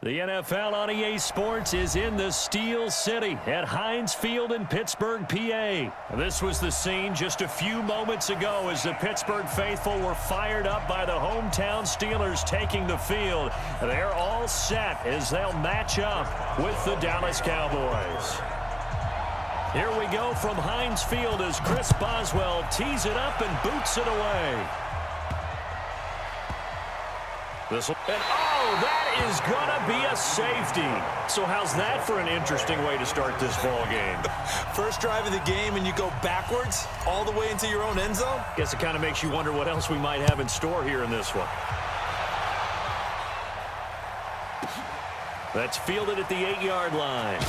The NFL on EA Sports is in the Steel City at Heinz Field in Pittsburgh, PA. This was the scene just a few moments ago as the Pittsburgh faithful were fired up by the hometown Steelers taking the field. They're all set as they'll match up with the Dallas Cowboys. Here we go from Heinz Field as Chris Boswell tees it up and boots it away. That is going to be a safety. So how's that for an interesting way to start this ball game? First drive of the game and you go backwards all the way into your own end zone? Guess it kind of makes you wonder what else we might have in store here in this one. That's fielded at the 8-yard line.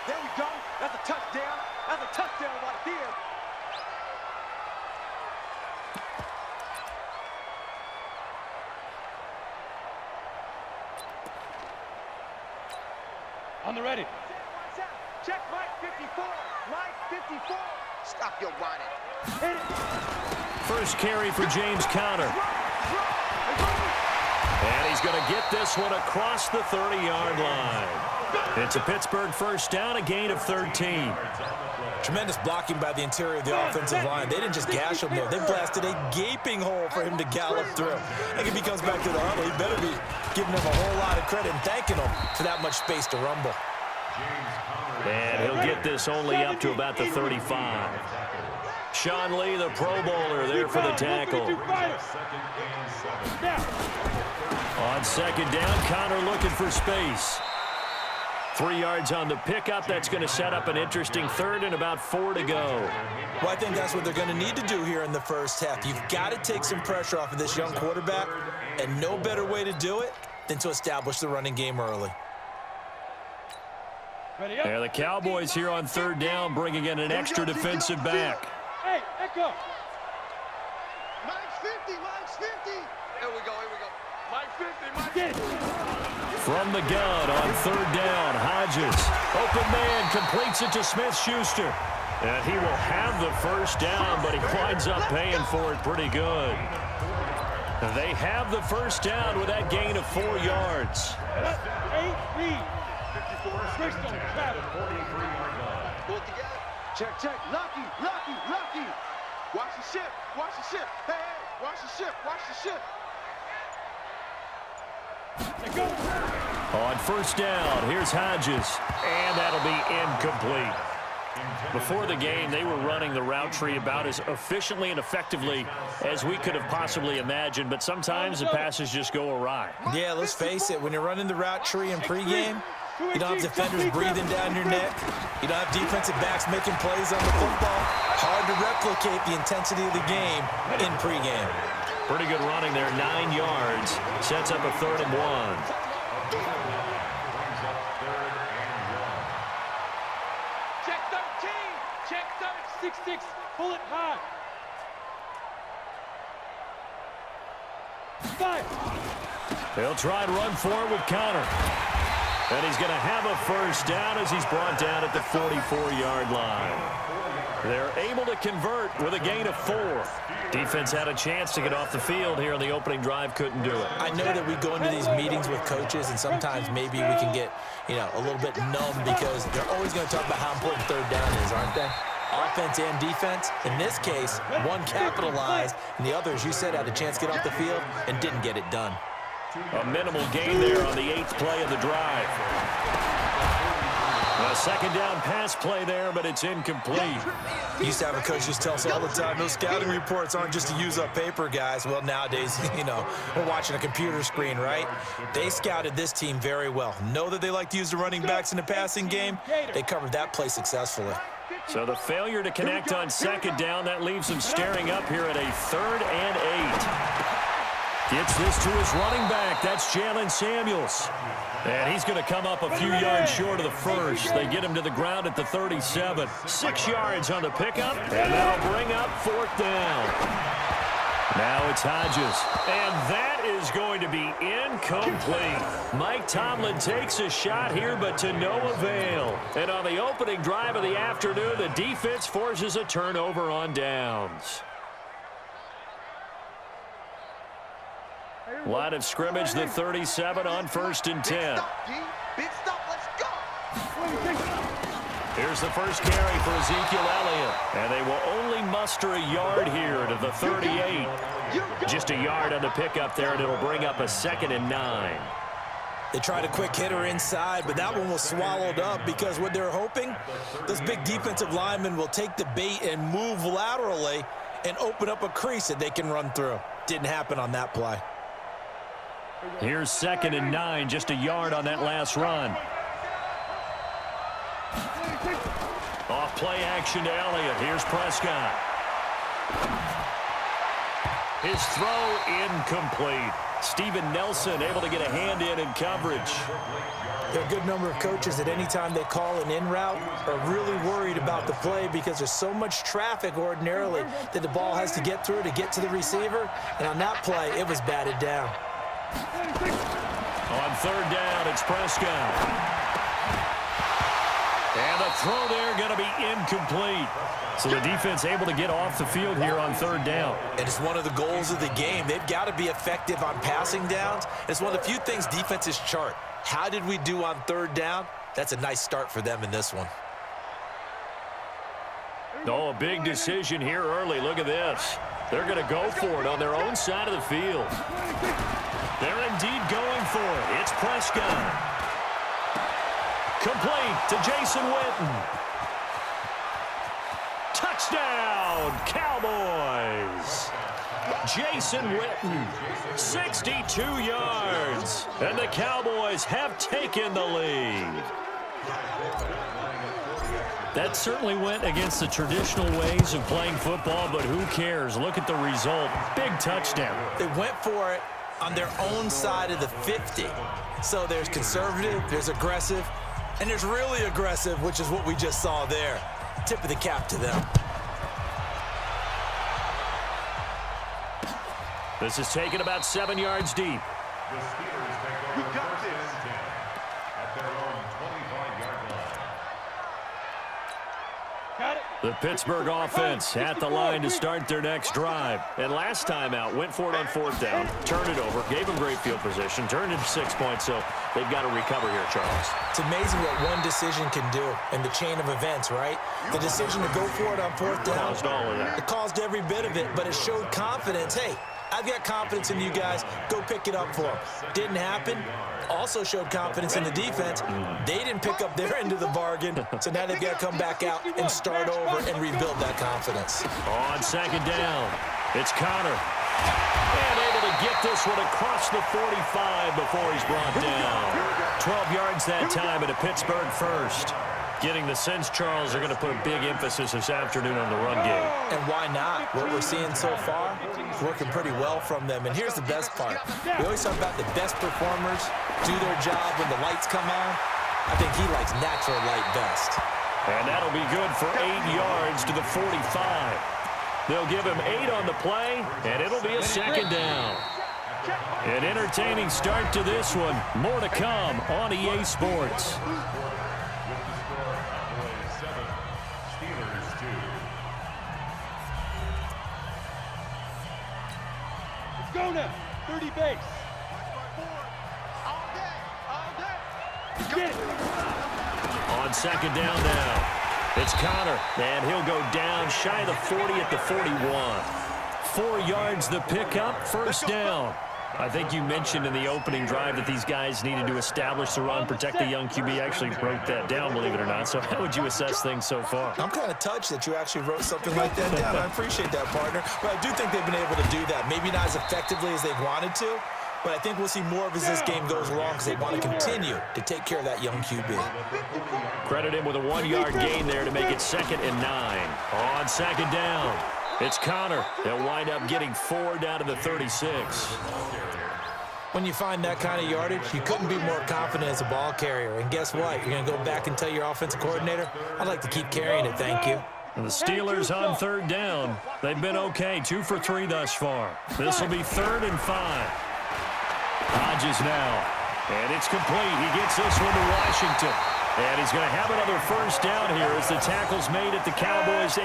There we go. That's a touchdown. That's a touchdown right there. On the ready. Check Mike 54. Mike 54. Stop your running. First carry for James Conner. And he's going to get this one across the 30-yard line. It's a Pittsburgh first down, a gain of 13. Tremendous blocking by the interior of the offensive line. They didn't just gash him, though. They blasted a gaping hole for him to gallop through. I think if he comes back to the huddle, he better be giving him a whole lot of credit and thanking him for that much space to rumble. And he'll get this only up to about the 35. Sean Lee, the Pro Bowler, there for the tackle. On second down, Conner looking for space. 3 yards on the pickup. That's going to set up an interesting third and about 4 to go. Well, I think that's what they're going to need to do here in the first half. You've got to take some pressure off of this young quarterback, and no better way to do it than to establish the running game early. Yeah, the Cowboys here on third down bringing in an extra defensive back. Hey, echo. Mike's 50, Mike's 50. Here we go, here we go. Mike 50, Mike 50. From the gun on third down, Hodges. Open man completes it to Smith-Schuster. And he will have the first down, but he winds up paying for it pretty good. They have the first down with that gain of 4 yards. 8 lead. 54, Bristol, Travis. 43-yard line. Pull it together. Check, check. Lucky, lucky, lucky. Watch the ship, watch the ship. Hey, hey, watch the ship, watch the ship. On first down, here's Hodges, and that'll be incomplete. Before the game, they were running the route tree about as efficiently and effectively as we could have possibly imagined, but sometimes the passes just go awry. Yeah, let's face it, when you're running the route tree in pregame, you don't have defenders breathing down your neck. You don't have defensive backs making plays on the football. Hard to replicate the intensity of the game in pregame. Pretty good running there, 9 yards. Sets up a 3rd and 1. Check 13. Check 6-6. Pull it high. 5. They'll try and run forward with Conner. And he's going to have a first down as he's brought down at the 44-yard line. They're able to convert with a gain of 4. Defense had a chance to get off the field here in the opening drive, couldn't do it. I know that we go into these meetings with coaches, and sometimes maybe we can get, a little bit numb because they're always going to talk about how important third down is, aren't they? Offense and defense. In this case, one capitalized, and the other, as you said, had a chance to get off the field and didn't get it done. A minimal gain there on the 8th play of the drive. A second down pass play there, but it's incomplete. Used to have a coach just tell us all the time, those scouting reports aren't just to use up paper, guys. Well, nowadays, we're watching a computer screen, right? They scouted this team very well. Know that they like to use the running backs in the passing game. They covered that play successfully. So the failure to connect on second down, that leaves him staring up here at a 3rd and 8. Gets this to his running back. That's Jalen Samuels. And he's going to come up a few yards short of the first. They get him to the ground at the 37. 6 yards on the pickup, and that'll bring up 4th down. Now it's Hodges, and that is going to be incomplete. Mike Tomlin takes a shot here, but to no avail. And on the opening drive of the afternoon, the defense forces a turnover on downs. Line of scrimmage, the 37 on 1st and 10. Big stop, let's go. Here's the first carry for Ezekiel Elliott. And they will only muster a yard here to the 38. Just a yard on the pickup there, and it'll bring up a 2nd and 9. They tried a quick hitter inside, but that one was swallowed up because what they're hoping, those big defensive linemen will take the bait and move laterally and open up a crease that they can run through. Didn't happen on that play. Here's 2nd and 9, just a yard on that last run. Off play action to Elliott. Here's Prescott. His throw incomplete. Steven Nelson able to get a hand in coverage. There are a good number of coaches that anytime they call an in route are really worried about the play because there's so much traffic ordinarily that the ball has to get through to get to the receiver. And on that play, it was batted down. On 3rd down, it's Prescott. And the throw there going to be incomplete. So the defense able to get off the field here on 3rd down. And it's one of the goals of the game. They've got to be effective on passing downs. It's one of the few things defenses chart. How did we do on 3rd down? That's a nice start for them in this one. Oh, a big decision here early. Look at this. They're going to go for it on their own side of the field. They're indeed going for it. It's Prescott. Complete to Jason Witten. Touchdown, Cowboys. Jason Witten, 62 yards. And the Cowboys have taken the lead. That certainly went against the traditional ways of playing football, but who cares? Look at the result. Big touchdown. They went for it on their own side of the 50. So there's conservative, there's aggressive, and there's really aggressive, which is what we just saw there. Tip of the cap to them. This is taken about 7 yards deep. You got this. At their own 25-yard line. The Pittsburgh offense at the line to start their next drive. And last time out, went for it on 4th down, turned it over, gave them great field position, turned it 6 points, so they've got to recover here, Charles. It's amazing what one decision can do in the chain of events, right? The decision to go for it on 4th down. Caused all of that. It caused every bit of it, but it showed confidence. Hey, I've got confidence in you guys. Go pick it up for them. Didn't happen. Also showed confidence in the defense. They didn't pick up their end of the bargain, so now they've got to come back out and start over and rebuild that confidence. On 2nd down, it's Connor. And able to get this one across the 45 before he's brought down. 12 yards that time at a Pittsburgh first. Getting the sense, Charles, are going to put a big emphasis this afternoon on the run game. And why not? What we're seeing so far is working pretty well from them. And here's the best part. We always talk about the best performers do their job when the lights come on. I think he likes natural light best. And that'll be good for 8 yards to the 45. They'll give him 8 on the play, and it'll be a 2nd down. An entertaining start to this one. More to come on EA Sports. Go now. 30 base. All day. Get it. On 2nd down now, it's Connor, and he'll go down shy of the 40 at the 41. 4 yards the pickup, 1st down. I think you mentioned in the opening drive that these guys needed to establish the run, protect the young QB. Actually wrote that down, believe it or not. So how would you assess things so far? I'm kind of touched that you actually wrote something like that down. I appreciate that, partner. But I do think they've been able to do that. Maybe not as effectively as they've wanted to, but I think we'll see more of as this game goes along because they want to continue to take care of that young QB. Credit him with a 1-yard gain there to make it 2nd and 9. On 2nd down, it's Connor. They'll wind up getting 4 down to the 36. When you find that kind of yardage, you couldn't be more confident as a ball carrier. And guess what? You're going to go back and tell your offensive coordinator, I'd like to keep carrying it, thank you. And the Steelers on 3rd down. They've been okay, 2 for 3 thus far. This will be 3rd and 5. Hodges now, and it's complete. He gets this one to Washington. And he's going to have another 1st down here as the tackle's made at the Cowboys 18.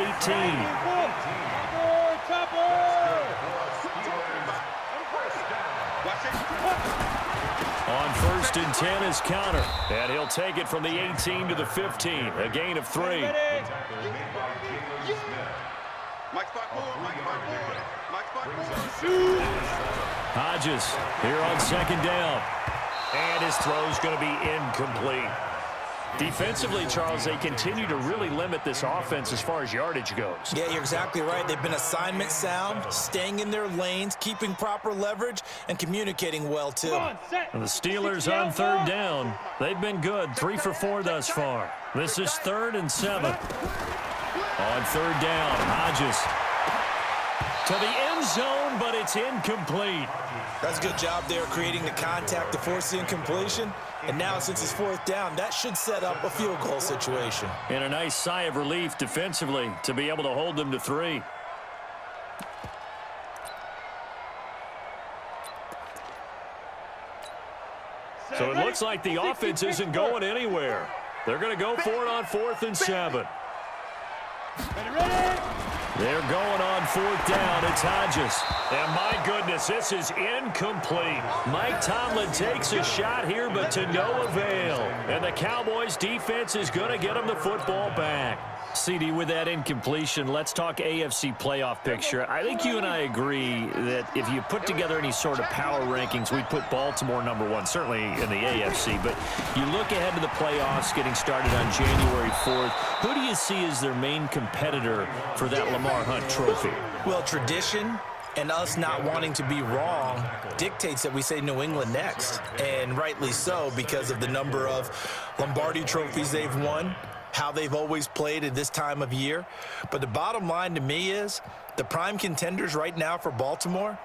On 1st and 10 is counter. And he'll take it from the 18 to the 15. A gain of 3. Mike spot forward, Mike spot forward, Mike spot forward. Hodges here on 2nd down. And his throw's going to be incomplete. Defensively, Charles, they continue to really limit this offense as far as yardage goes. Yeah, you're exactly right. They've been assignment sound, staying in their lanes, keeping proper leverage, and communicating well, too. And the Steelers on 3rd down. They've been good, 3 for 4 thus far. This is 3rd and 7. On 3rd down, Hodges to the end zone, but it's incomplete. That's a good job there, creating the contact to force the incompletion. And now, since it's 4th down, that should set up a field goal situation. And a nice sigh of relief defensively to be able to hold them to 3. So it looks like the offense isn't going anywhere. They're going to go for it on 4th and 7. They're going on 4th down. It's Hodges. And my goodness, this is incomplete. Mike Tomlin takes a shot here, but to no avail. And the Cowboys defense is going to get him the football back. CD, with that incompletion, let's talk AFC playoff picture. I think you and I agree that if you put together any sort of power rankings, we'd put Baltimore #1, certainly in the AFC. But you look ahead to the playoffs getting started on January 4th. Who do you see as their main competitor for that Lamar Hunt trophy? Well, tradition and us not wanting to be wrong dictates that we say New England next. And rightly so, because of the number of Lombardi trophies they've won, how they've always played at this time of year. But the bottom line to me is the prime contenders right now for Baltimore,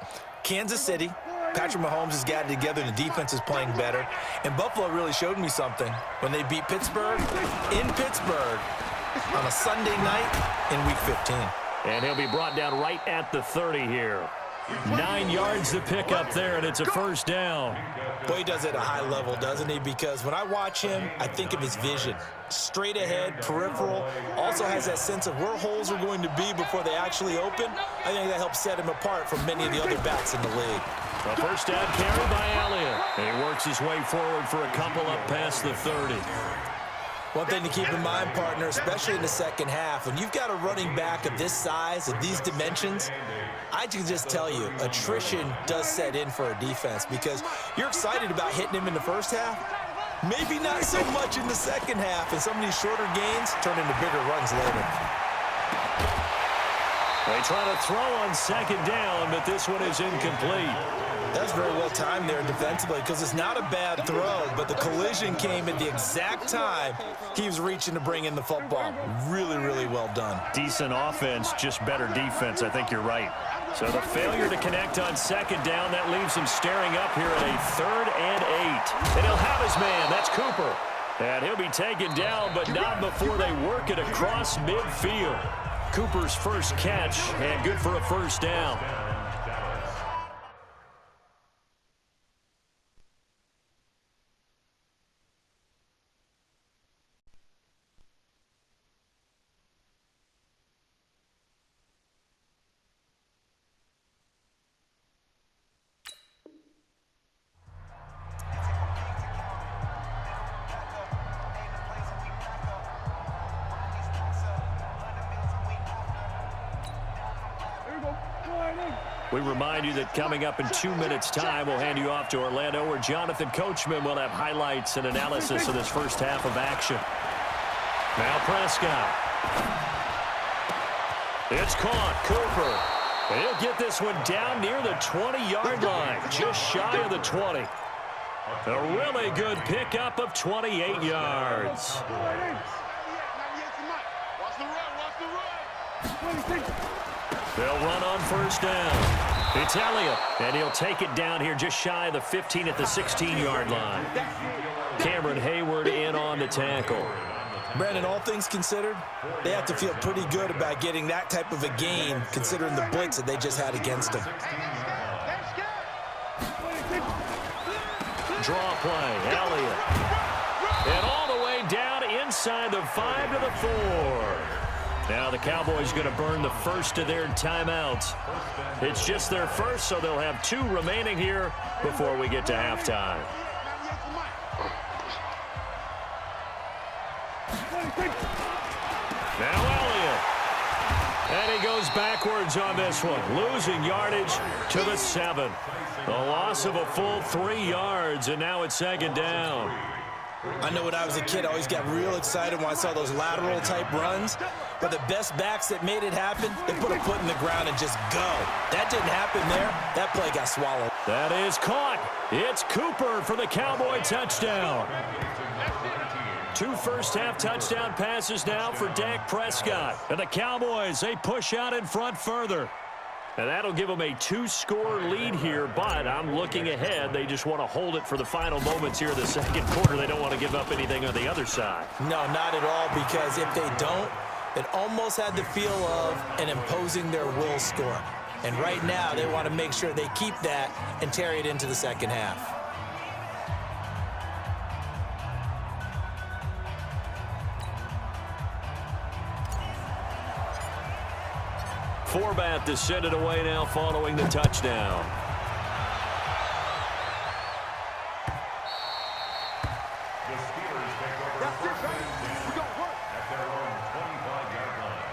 Kansas City. Patrick Mahomes has got it together. The defense is playing better. And Buffalo really showed me something when they beat Pittsburgh in Pittsburgh on a Sunday night in Week 15. And he'll be brought down right at the 30 here. 9 yards to pick up there, and it's a 1st down. Boy, he does it at a high level, doesn't he? Because when I watch him, I think of his vision. Straight ahead, peripheral. Also has that sense of where holes are going to be before they actually open. I think that helps set him apart from many of the other backs in the league. A 1st down carry by Elliott. And he works his way forward for a couple up past the 30. One thing to keep in mind, partner, especially in the second half, when you've got a running back of this size, of these dimensions, I can just tell you, attrition does set in for a defense because you're excited about hitting him in the first half. Maybe not so much in the second half, and some of these shorter gains turn into bigger runs later. They try to throw on 2nd down, but this one is incomplete. That's very well timed there defensively because it's not a bad throw, but the collision came at the exact time he was reaching to bring in the football. Really, really well done. Decent offense, just better defense. I think you're right. So the failure to connect on 2nd down, that leaves him staring up here at a 3rd and 8. And he'll have his man. That's Cooper. And he'll be taken down, but not before they work it across midfield. Cooper's first catch, and good for a 1st down. We remind you that coming up in 2 minutes' time, we'll hand you off to Orlando, where Jonathan Coachman will have highlights and analysis of this first half of action. Now Prescott. It's caught. Cooper. And he'll get this one down near the 20-yard line, just shy of the 20. A really good pickup of 28 yards. They'll run on 1st down. It's Elliott, and he'll take it down here just shy of the 15 at the 16-yard line. Cameron Hayward in on the tackle. Brandon, all things considered, they have to feel pretty good about getting that type of a gain, considering the blitz that they just had against them. Draw play, Elliott. And all the way down inside the 5 to the 4. Now the Cowboys going to burn the first of their timeouts. It's just their first, so they'll have 2 remaining here before we get to halftime. Now Elliott. And he goes backwards on this one, losing yardage to the 7. A loss of a full 3 yards, and now it's second down. I know when I was a kid, I always got real excited when I saw those lateral-type runs. But the best backs that made it happen, they put a foot in the ground and just go. That didn't happen there. That play got swallowed. That is caught. It's Cooper for the Cowboy touchdown. 2 first-half touchdown passes now for Dak Prescott. And the Cowboys, they push out in front further. And that'll give them a 2-score lead here, but I'm looking ahead. They just want to hold it for the final moments here in the second quarter. They don't want to give up anything on the other side. No, not at all, because if they don't, it almost had the feel of an imposing their will score. And right now, they want to make sure they keep that and carry it into the second half. Forbath to send it away now following the touchdown. The Steelers take over first and 10 at their own 25-yard line.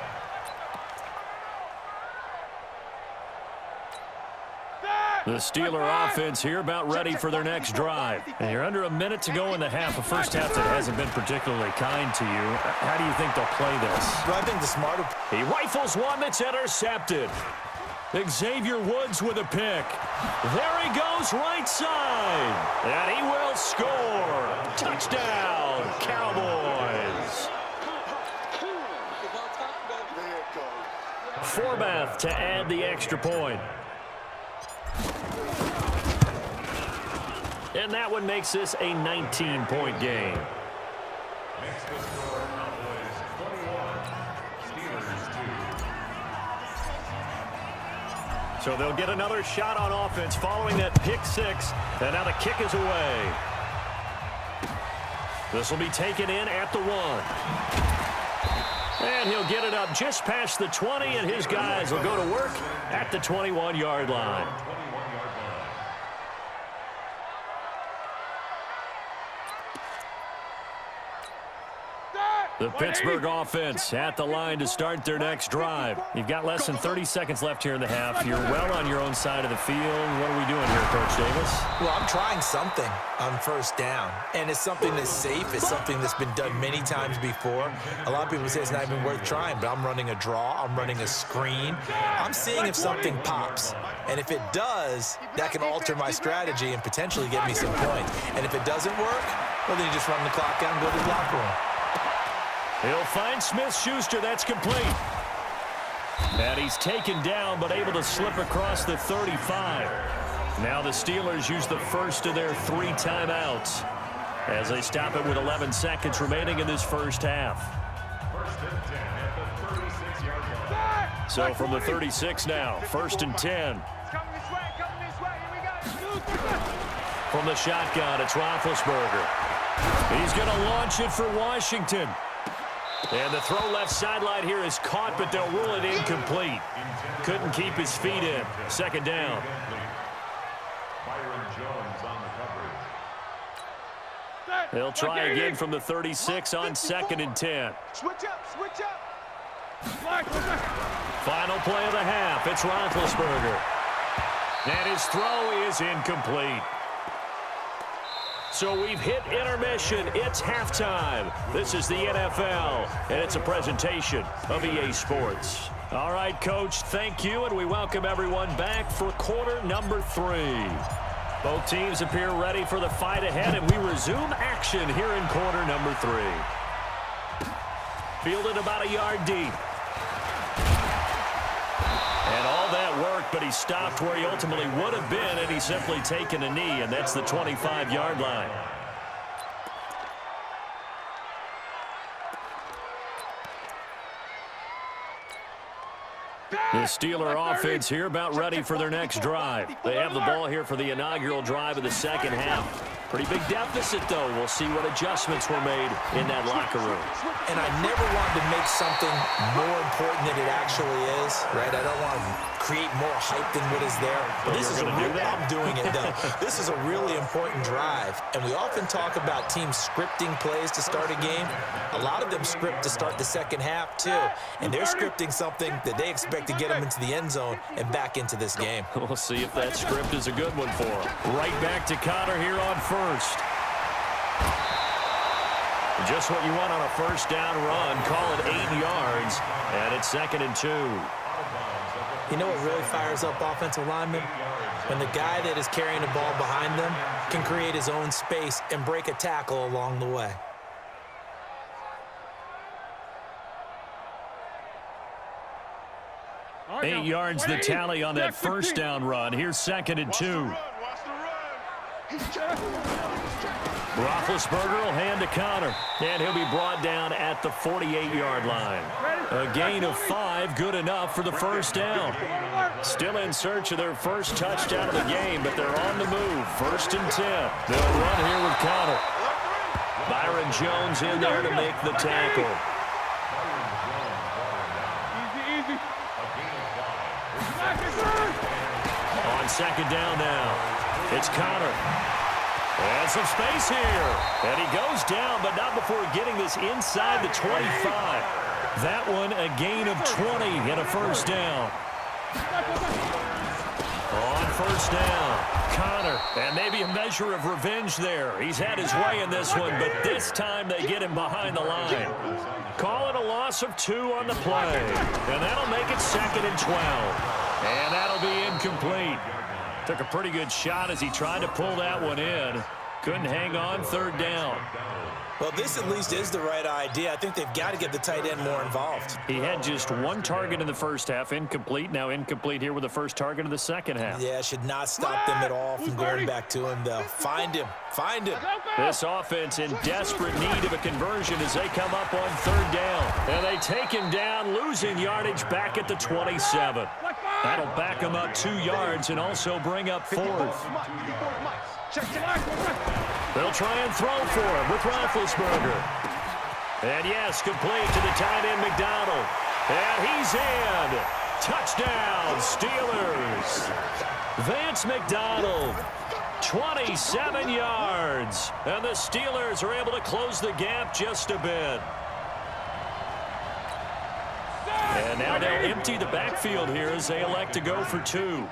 The Steeler offense here about ready for their next drive. And you're under a minute to go in the half. A first half that hasn't been particularly kind to you. How do you think they'll play this? Well, I think the smarter... He rifles one that's intercepted. Xavier Woods with a pick. There he goes, right side. And he will score. Touchdown, Cowboys. Forbath to add the extra point. And that one makes this a 19-point game. Next to score, Cowboys 21, Steelers 2. So they'll get another shot on offense following that pick 6. And now the kick is away. This will be taken in at the 1. And he'll get it up just past the 20, and his guys will go to work at the 21-yard line. The Pittsburgh offense at the line to start their next drive. You've got less than 30 seconds left here in the half. You're well on your own side of the field. What are we doing here, Coach Davis? Well, I'm trying something on first down, and it's something that's safe. It's something that's been done many times before. A lot of people say it's not even worth trying, but I'm running a draw. I'm running a screen. I'm seeing if something pops, and if it does, that can alter my strategy and potentially get me some points. And if it doesn't work, well, then you just run the clock out and go to the locker room. He'll find Smith-Schuster. That's complete. And he's taken down, but able to slip across the 35. Now the Steelers use the first of their 3 timeouts as they stop it with 11 seconds remaining in this first half. First and 10 at the 36-yard line. So from the 36 now, first and 10. Coming this way, here we go. From the shotgun, it's Roethlisberger. He's going to launch it for Washington. And the throw left sideline here is caught, but they'll rule it incomplete. Couldn't keep his feet in. Second down. Byron Jones on the coverage. They'll try again from the 36 on second and 10. Switch up, switch up. Final play of the half. It's Roethlisberger. And his throw is incomplete. So we've hit intermission. It's halftime. This is the NFL, and it's a presentation of EA Sports. All right, Coach, thank you, and we welcome everyone back for quarter number 3. Both teams appear ready for the fight ahead, and we resume action here in quarter number 3. Fielded about a yard deep. And all that worked, but he stopped where he ultimately would have been, and he's simply taken a knee, and that's the 25-yard line. The Steeler offense here about ready for their next drive. They have the ball here for the inaugural drive of the second half. Pretty big deficit, though. We'll see what adjustments were made in that locker room. And I never wanted to make something more important than it actually is, right? I don't want to create more hype than what is there. But this is I'm doing it, though. This is a really important drive. And we often talk about teams scripting plays to start a game. A lot of them script to start the second half, too. And they're scripting something that they expect to get them into the end zone and back into this game. We'll see if that script is a good one for them. Right back to Connor here on first. Just what you want on a first down run. Call it 8 yards. And it's 2nd and 2. You know what really fires up offensive linemen? When the guy that is carrying the ball behind them can create his own space and break a tackle along the way. Eight yards the tally on that first down run. Here's 2nd and 2. Roethlisberger will hand to Connor, and he'll be brought down at the 48-yard line. A gain of 5, good enough for the first down. Still in search of their first touchdown of the game, but they're on the move. 1st and 10. They'll run here with Connor. Byron Jones in there to make the tackle. On 2nd down now, it's Connor. And some space here. And he goes down, but not before getting this inside the 25. That one a gain of 20 and a first down. On first down, Connor. And maybe a measure of revenge there. He's had his way in this one, but this time they get him behind the line. Call it a loss of 2 on the play. And that'll make it 2nd and 12. And that'll be incomplete. Took a pretty good shot as he tried to pull that one in. Couldn't hang on, 3rd down. Well, this at least is the right idea. I think they've got to get the tight end more involved. He had just 1 target in the first half, incomplete. Now incomplete here with the first target of the second half. Yeah, should not stop them at all from going back to him, though. Find him. Find him. This offense in desperate need of a conversion as they come up on 3rd down. And they take him down, losing yardage back at the 27. That'll back him up 2 yards and also bring up 4th. They'll try and throw for him with Roethlisberger. And yes, complete to the tight end McDonald. And he's in. Touchdown, Steelers. Vance McDonald, 27 yards. And the Steelers are able to close the gap just a bit. And now they'll empty the backfield here as they elect to go for 2.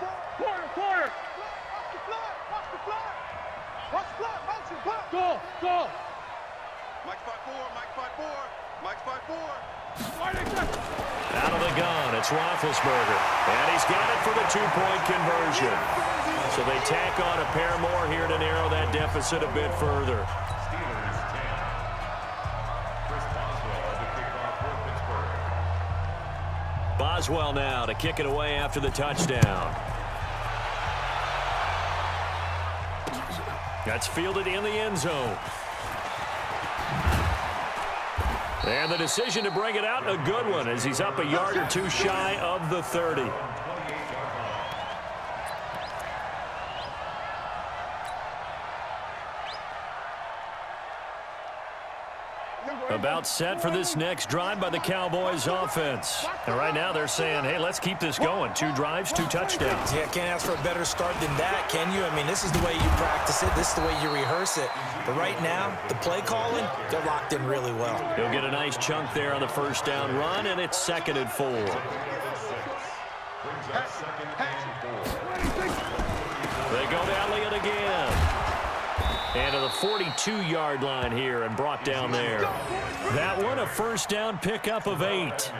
Go! Mike 5-4, Mike 5-4, Mike 5-4. Out of the gun, it's Roethlisberger. And he's got it for the 2-point conversion. So they tack on a pair more here to narrow that deficit a bit further. Steelers 10. Chris Boswell to kick off for Pittsburgh. Boswell now to kick it away after the touchdown. That's fielded in the end zone. And the decision to bring it out, a good one, as he's up a yard or 2 shy of the 30. About set for this next drive by the Cowboys offense. And right now they're saying, hey, let's keep this going. 2 drives, 2 touchdowns. Yeah, can't ask for a better start than that, can you? I mean, this is the way you practice it. This is the way you rehearse it. But right now, the play calling, they're locked in really well. He'll get a nice chunk there on the first down run, and it's 2nd and 4. Brings up 2nd and 4. They go to Elliott again. And to the 42-yard line here and brought down there. That one a first down pickup of 8.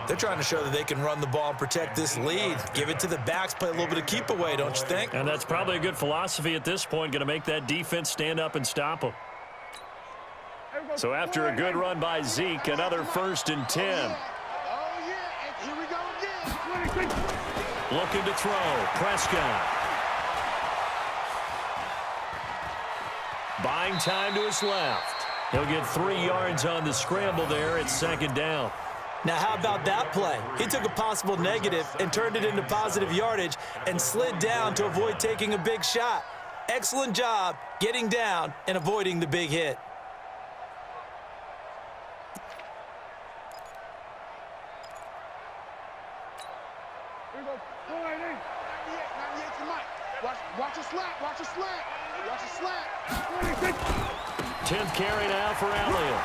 They're trying to show that they can run the ball and protect this lead. Give it to the backs, play a little bit of keep away, don't you think? And that's probably a good philosophy at this point, going to make that defense stand up and stop them. So after a good run by Zeke, another 1st and 10. Oh, yeah, and here we go again. Looking to throw, Prescott. Buying time to his left. He'll get 3 yards on the scramble there. It's 2nd down. Now, how about that play? He took a possible negative and turned it into positive yardage and slid down to avoid taking a big shot. Excellent job getting down and avoiding the big hit. Watch a slant, watch a slant, watch a slant. 10th carry now for Elliott.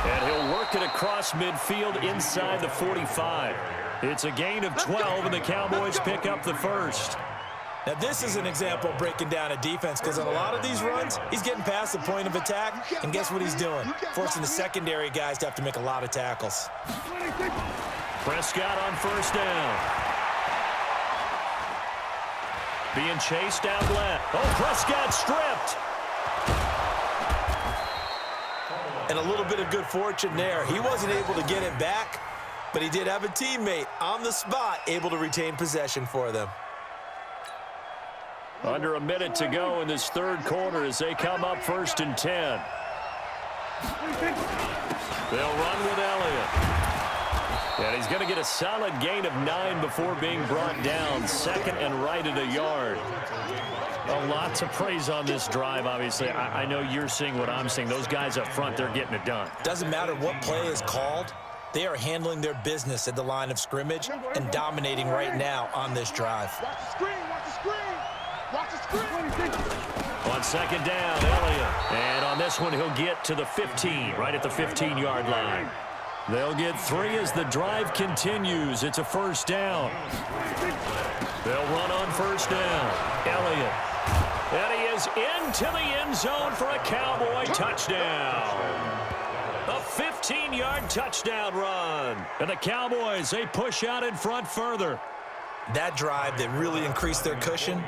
And he'll work it across midfield inside the 45. It's a gain of 12, and the Cowboys pick up the first. Now, this is an example of breaking down a defense because on a lot of these runs, he's getting past the point of attack, and guess what he's doing? Forcing the secondary guys to have to make a lot of tackles. Prescott on first down. Being chased out left. Oh, Prescott stripped. And a little bit of good fortune there. He wasn't able to get it back, but he did have a teammate on the spot able to retain possession for them. Under a minute to go in this third quarter as they come up 1st and 10. They'll run with Elliott. And he's going to get a solid gain of 9 before being brought down. 2nd and right at a yard. A lot to praise on this drive, obviously. I know you're seeing what I'm seeing. Those guys up front, they're getting it done. Doesn't matter what play is called. They are handling their business at the line of scrimmage and dominating right now on this drive. Watch the screen, watch the screen, watch the screen. On 2nd down, Elliott. And on this one, he'll get to the 15, right at the 15-yard line. They'll get 3 as the drive continues. It's a first down. They'll run on first down. Elliott. And he is into the end zone for a Cowboy touchdown. A 15-yard touchdown run. And the Cowboys, they push out in front further. That drive that really increased their cushion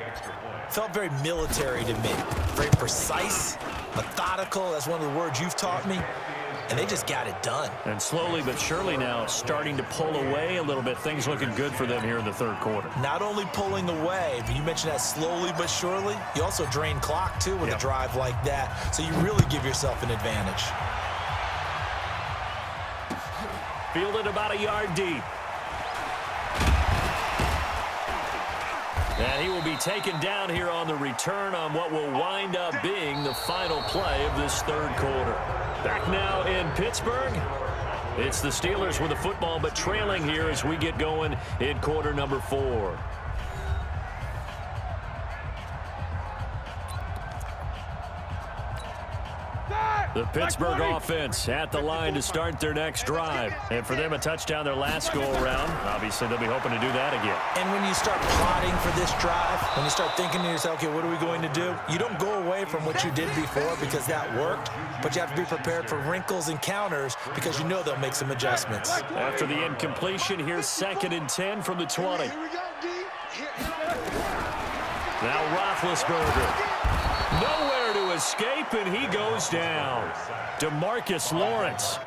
felt very military to me. Very precise, methodical. That's one of the words you've taught me. And they just got it done. And slowly but surely now starting to pull away a little bit. Things looking good for them here in the third quarter. Not only pulling away, but you mentioned that slowly but surely. You also drain clock, too, with a drive like that. So you really give yourself an advantage. Fielded about a yard deep. And he will be taken down here on the return on what will wind up being the final play of this third quarter. Back now in Pittsburgh. It's the Steelers with the football, but trailing here as we get going in quarter number 4. The Pittsburgh offense at the line to start their next drive. And for them, a touchdown their last go-around. Obviously, they'll be hoping to do that again. And when you start plotting for this drive, when you start thinking to yourself, okay, what are we going to do? You don't go away from what you did before because that worked, but you have to be prepared for wrinkles and counters because you know they'll make some adjustments. After the incompletion, here's 2nd and 10 from the 20. Now Roethlisberger. Nowhere to escape, and he goes down. DeMarcus Lawrence